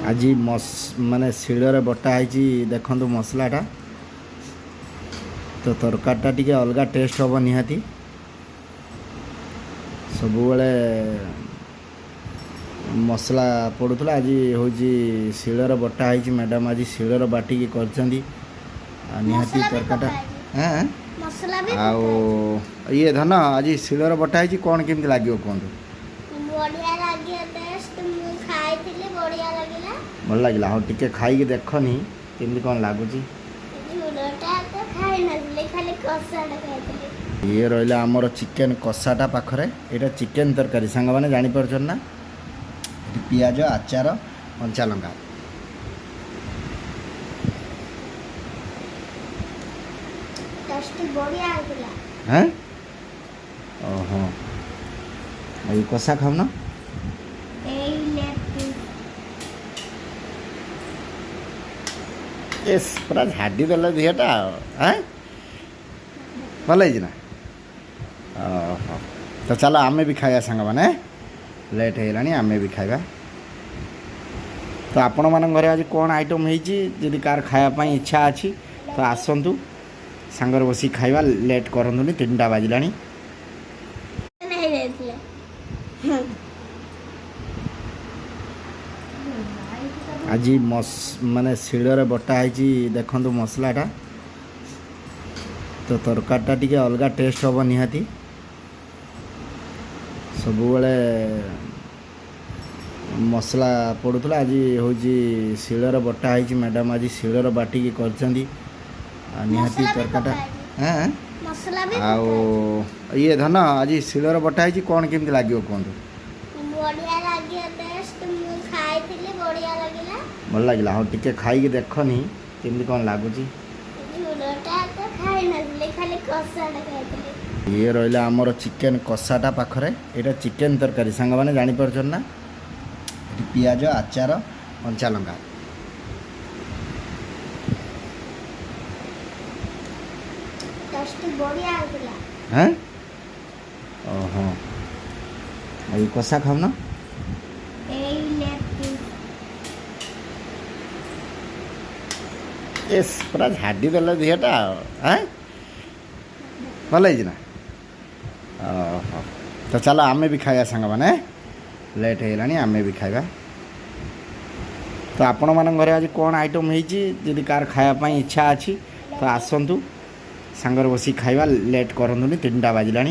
आज माने शिଳରେ बटा है देखु मसलाटा तो तरकारीटा टी अलग टेस्ट हम निहाती सब मसला पड़ूला आज हूँ शिଳରେ बटा है मैडम आज शिଳରେ बाटिकी कर निहाती तरकारीटा हाँ आओ ये धन आज शिଳରେ बटा है कौन केमती लगे कहतु भल लगे हाँ टे खाई देखनी केमती कौन लगुच ये रहा आमर चिकेन कषाटा पाखरे यहाँ चिकेन तरकारी सांग मैंने जापर ना पियाज आचार कंचा लंका हाँ ओहो ये कषा खाऊ ना एस पूरा झाड़ी देल देहटा हाँ भल ना ओहो तो चलो आमे भी खाया सांग मैंने लेट है आम भी खाଇବା तो आपण मान घरे आज कौन आइटम होती कार खायापाई इच्छा अच्छी तो आसतु सांगर बसी खाଇବା लेट करतुनि 3टा बाजिला आज माने शिଳରେ बटा है देखु मसलाटा तो तरकारीटा टी अलग टेस्ट हम निहाती सब मसला पड़ूला आज हूँ शिଳରେ बटा है मैडम आज शिଳରେ बाटिकी कर निहाती तरकारीटा हाँ आओ ये धन आज शिଳରେ बटा है कौन केमती लगे कहतु भल लगे हाँ टे खाई देखनी केमती कौन लगुच ये रहा आमर चिकेन कषाटा पाखरे यहाँ चिकेन तरकारी सांग मैंने जापर ना पियाज आचार कंचा लंका हाँ ओहो ये कषा खाऊ ना एस पूरा झाड़ी देल देहटा हाँ भल ना ओहो तो चलो आमे भी खाया सांग मैंने लेट है आमे भी खाଇବା तो आपण मान घरे आज कौन आइटम होती कार खायापाई इच्छा अच्छी तो आसतु सांगर बसी खाଇବା लेट करतुनि 3टा बाजिला